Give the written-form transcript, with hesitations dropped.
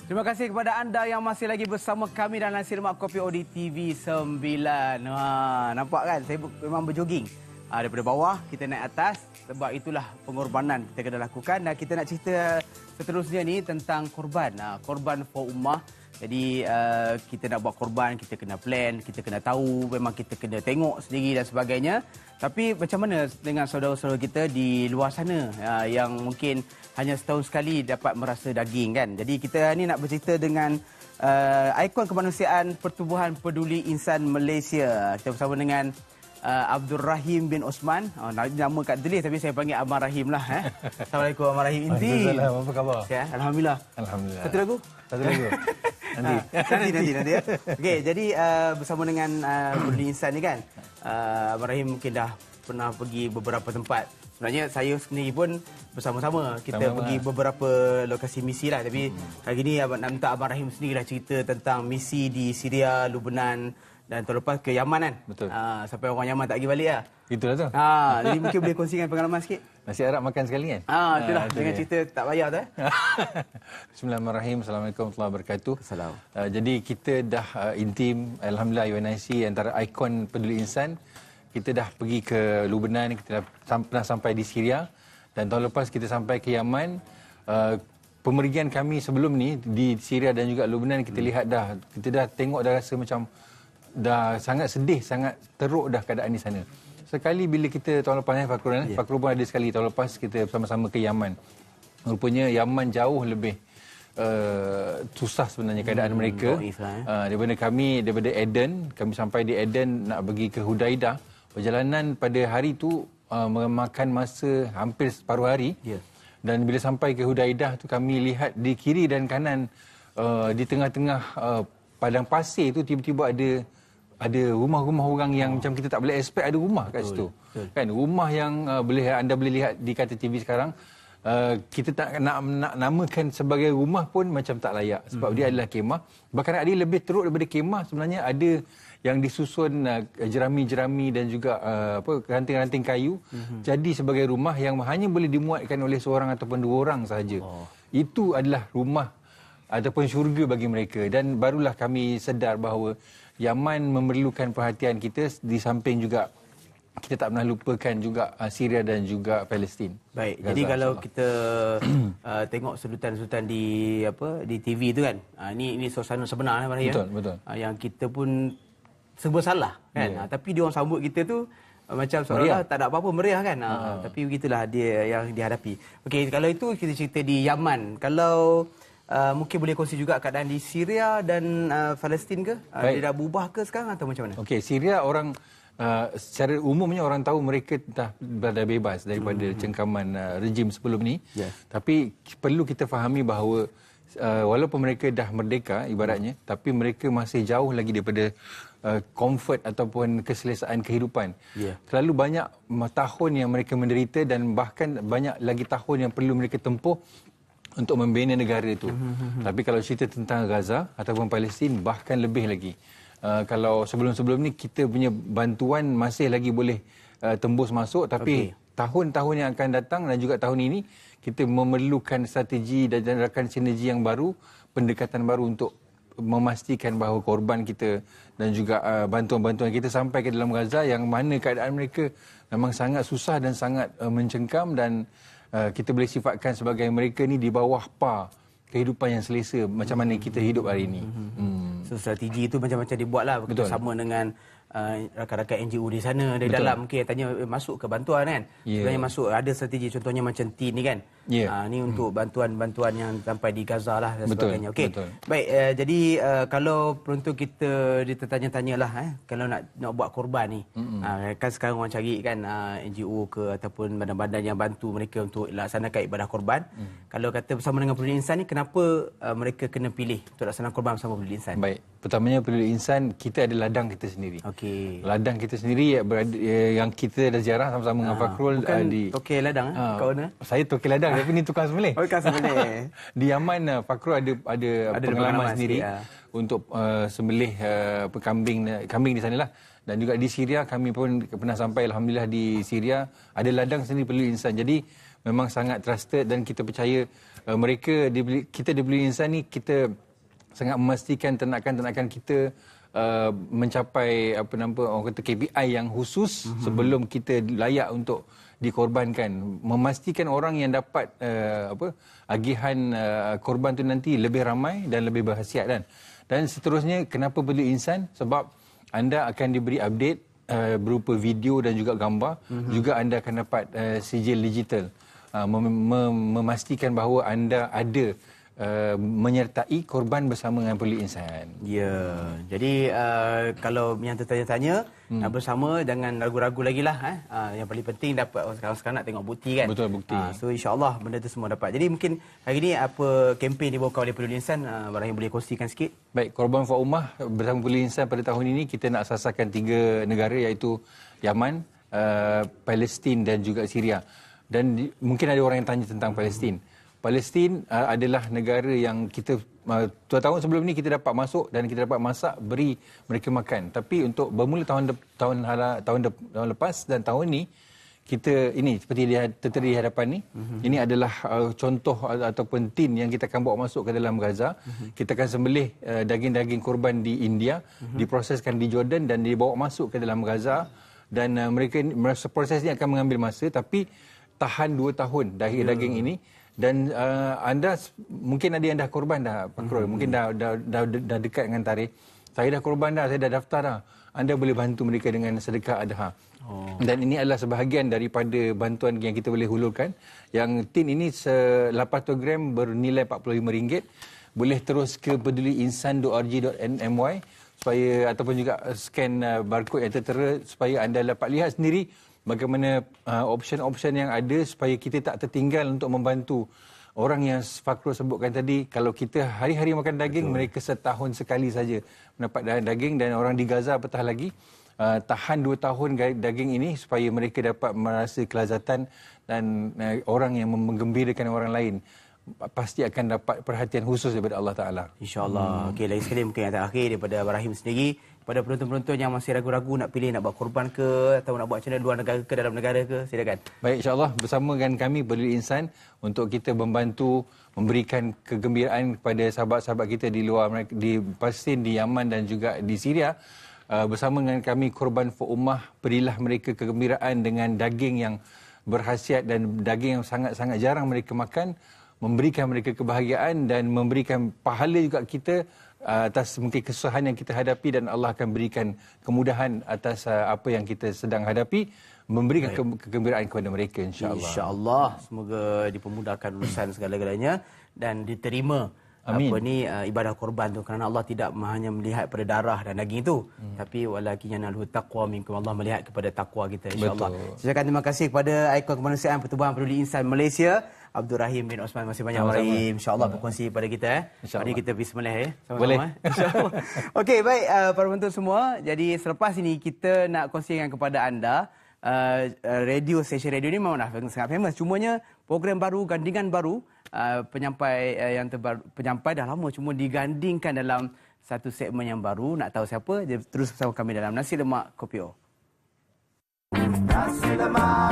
Terima kasih kepada anda yang masih lagi bersama kami dalam Sirmak Kopi Odi TV 9. Nampak kan? Saya memang berjoging. Daripada bawah, kita naik atas. Sebab itulah pengorbanan kita kena lakukan. Dan kita nak cerita seterusnya ni tentang korban. Korban for ummah. Jadi kita nak buat korban, kita kena plan, kita kena tahu, memang kita kena tengok sendiri dan sebagainya. Tapi macam mana dengan saudara-saudara kita di luar sana yang mungkin hanya setahun sekali dapat merasa daging kan. Jadi kita ni nak bercerita dengan ikon kemanusiaan Pertubuhan Peduli Insan Malaysia. Kita bersama dengan Abdul Rahim bin Osman. Nama kat tulis tapi saya panggil Abang Rahim lah. Assalamualaikum Abang Rahim Inti. Waalaikumsalam. Apa khabar? Ya, Alhamdulillah. Alhamdulillah. Satu lagu? Satu lagu. Nanti ya. Okey, jadi bersama dengan Peduli Insan ni kan. Abang Rahim mungkin dah pernah pergi beberapa tempat. Sebenarnya saya sendiri pun bersama-sama kita pergi beberapa lokasi misi lah. Tapi hari ini nak minta Abang Rahim sendiri lah cerita tentang misi di Syria, Lebanon dan tahun lepas ke Yaman kan. Betul. Sampai orang Yaman tak pergi balik lah. Itulah tu. Jadi mungkin boleh kongsikan pengalaman sikit. Nasi Arab makan sekali kan? Itulah dengan cerita tak payah tu. Bismillahirrahmanirrahim. Assalamualaikum warahmatullahi wabarakatuh. Assalamualaikum. Jadi kita dah intim, Alhamdulillah UNIC antara ikon peduli insan. Kita dah pergi ke Lebanon, kita dah pernah sampai di Syria. Dan tahun lepas kita sampai ke Yaman. Pemerigian kami sebelum ni di Syria dan juga Lebanon kita lihat dah. Kita dah tengok dah rasa macam dah sangat sedih, sangat teruk dah keadaan di sana. Sekali bila kita tahun lepas Fakrul pun ada sekali tahun lepas kita bersama-sama ke Yaman. Rupanya Yaman jauh lebih susah sebenarnya keadaan mereka. Daripada Aden, kami sampai di Aden nak pergi ke Hudaidah. Perjalanan pada hari itu memakan masa hampir separuh hari. Dan bila sampai ke Hudaidah tu kami lihat di kiri dan kanan di tengah-tengah padang pasir tu tiba-tiba ada rumah-rumah orang yang macam kita tak boleh expect ada rumah kat situ. Kan rumah yang anda boleh lihat di Kata TV sekarang kita tak nak namakan sebagai rumah pun macam tak layak sebab dia adalah kemah. Bahkan ada lebih teruk daripada kemah sebenarnya ada yang disusun jerami-jerami dan juga ranting-ranting kayu jadi sebagai rumah yang hanya boleh dimuatkan oleh seorang ataupun dua orang sahaja. Itu adalah rumah ataupun syurga bagi mereka dan barulah kami sedar bahawa Yaman memerlukan perhatian kita di samping juga kita tak pernah lupakan juga Syria dan juga Palestin. Baik. Gaza, jadi kalau kita tengok sudutan-sudutan di TV tu kan. Ini suasana sebenar lah ya. Betul. Yang kita pun serba salah kan. Tapi dia orang sambut kita tu macam seolah-olah tak ada apa-apa meriah kan. Tapi begitulah dia yang dihadapi. Okey, kalau itu kita cerita di Yaman. Kalau mungkin boleh kongsi juga keadaan di Syria dan Palestin ke? Dia dah berubah ke sekarang atau macam mana? Okey, Syria orang secara umumnya orang tahu mereka dah berada bebas daripada cengkaman rejim sebelum ni. Tapi perlu kita fahami bahawa walaupun mereka dah merdeka ibaratnya, tapi mereka masih jauh lagi daripada comfort ataupun keselesaan kehidupan. Terlalu banyak tahun yang mereka menderita dan bahkan banyak lagi tahun yang perlu mereka tempuh untuk membina negara itu. Tapi kalau cerita tentang Gaza ataupun Palestin bahkan lebih lagi. Kalau sebelum-sebelum ni kita punya bantuan masih lagi boleh tembus masuk tapi tahun-tahun yang akan datang dan juga tahun ini kita memerlukan strategi dan rakan sinergi yang baru, pendekatan baru untuk memastikan bahawa korban kita dan juga bantuan-bantuan kita sampai ke dalam Gaza yang mana keadaan mereka memang sangat susah dan sangat mencengkam dan kita boleh sifatkan sebagai mereka ni di bawah par kehidupan yang selesa macam mana kita hidup hari ini. So strategi itu macam-macam dibuatlah bekerjasama dengan rakan-rakan NGO di sana dari dalam mungkin tanya masuk ke bantuan kan. Sebenarnya masuk ada strategi contohnya macam TIN ni kan. Ni untuk bantuan-bantuan yang sampai di Gaza lah dan sebagainya. Okey. Baik, jadi kalau peruntuk kita tertanya-tanyalah kalau nak buat korban ni. Kan sekarang orang cari kan NGO ke ataupun badan-badan yang bantu mereka untuk laksanakan ibadah korban. Kalau kata bersama dengan Peduli Insan ni kenapa mereka kena pilih untuk laksanakan korban bersama Peduli Insan? Baik. Pertamanya Peduli Insan kita ada ladang kita sendiri. Ladang kita sendiri yang kita dah ziarah sama-sama dengan Fakrul di Tokey ladang kat mana? Saya Tokey ladang tapi ni tukang sembelih. Tukang sembelih. Di Yaman Fakrul ada pengalaman sendiri untuk sembelih kambing di sanalah. Dan juga di Syria kami pun pernah sampai alhamdulillah di Syria ada ladang sendiri Peduli Insan. Jadi memang sangat trusted dan kita percaya Kita dibeli insan ni, kita sangat memastikan ternakan-ternakan kita mencapai orang kata KPI yang khusus sebelum kita layak untuk dikorbankan, memastikan orang yang dapat agihan korban tu nanti lebih ramai dan lebih berhasiat kan. Dan seterusnya, kenapa beli insan? Sebab anda akan diberi update berupa video dan juga gambar, juga anda akan dapat sijil digital, memastikan bahawa anda ada menyertai korban bersama dengan Peduli Insan. Ya, jadi kalau yang tertanya-tanya bersama, jangan ragu-ragu lagi lah. Yang paling penting dapat sekarang nak tengok bukti kan. Betul, bukti. So insyaAllah benda tu semua dapat. Jadi mungkin hari ni apa kempen dibawakan oleh Peduli Insan, Ibrahim boleh kongsikan sikit? Baik, Korban for Ummah bersama Peduli Insan pada tahun ini kita nak sasarkan 3 negara, iaitu Yaman, Palestin dan juga Syria. Dan mungkin ada orang yang tanya tentang Palestin. Palestin adalah negara yang kita 2 tahun sebelum ni kita dapat masuk dan kita dapat masak, beri mereka makan. Tapi untuk bermula tahun lepas dan tahun ni, kita ini seperti tertera di hadapan ni, ini adalah contoh ataupun tin yang kita akan bawa masuk ke dalam Gaza. Kita akan sembelih daging-daging korban di India, diproseskan di Jordan dan dibawa masuk ke dalam Gaza. Dan proses ini akan mengambil masa, tapi tahan 2 tahun daging ini. Dan anda mungkin ada yang dah korban dah, Pak Krul. Mungkin dah dekat dengan tarikh. Saya dah korban dah, saya dah daftar dah. Anda boleh bantu mereka dengan sedekah adha. Dan ini adalah sebahagian daripada bantuan yang kita boleh hulurkan. Yang tin ini 800 gram bernilai RM45. Boleh terus ke peduliinsan.org.my supaya, ataupun juga scan barcode yang tertera supaya anda dapat lihat sendiri bagaimana option-option yang ada supaya kita tak tertinggal untuk membantu orang yang Fakrul sebutkan tadi. Kalau kita hari-hari makan daging, mereka setahun sekali saja mendapat daging. Dan orang di Gaza apatah lagi, tahan 2 tahun daging ini supaya mereka dapat merasa kelazatan. Dan orang yang menggembirakan orang lain pasti akan dapat perhatian khusus daripada Allah Ta'ala. InsyaAllah. Okey, lagi sekali mungkin yang terakhir daripada Ibrahim sendiri, pada penonton-penonton yang masih ragu-ragu nak pilih, nak buat korban ke, atau nak buat macam mana, luar negara ke dalam negara ke, silakan. Baik, insyaAllah bersama dengan kami Peduli Insan untuk kita membantu memberikan kegembiraan kepada sahabat-sahabat kita di luar, di Palestin, di Yaman dan juga di Syria. Bersama dengan kami Korban for Ummah, berilah mereka kegembiraan dengan daging yang berkhasiat dan daging yang sangat-sangat jarang mereka makan, memberikan mereka kebahagiaan dan memberikan pahala juga kita atas mungkin kesusahan yang kita hadapi, dan Allah akan berikan kemudahan atas apa yang kita sedang hadapi, memberikan kegembiraan kepada mereka, insya-Allah. Insya-Allah, semoga dipermudahkan urusan segala-galanya dan diterima. Amin. Ibadah korban tu, kerana Allah tidak hanya melihat pada darah dan daging itu, tapi walakin yanalhu taqwa minkum, Allah melihat kepada takwa kita, insya-Allah. Saya ucapkan terima kasih kepada ikon kemanusiaan Pertubuhan Peduli Insan Malaysia, Abdul Rahim bin Osman. Masih banyak Rahim, insya-Allah berkongsi pada kita. Mari kita pergi sembelih sama-sama. Boleh. Insya-Allah. Okey, baik para penonton semua. Jadi selepas ini kita nak kongsikan kepada anda stesen radio ni memang dah sangat famous. Cumanya program baru, gandingan baru, penyampai penyampai dah lama cuma digandingkan dalam satu segmen yang baru. Nak tahu siapa? Terus bersama kami dalam Nasi Lemak Kopi O. Nasi Lemak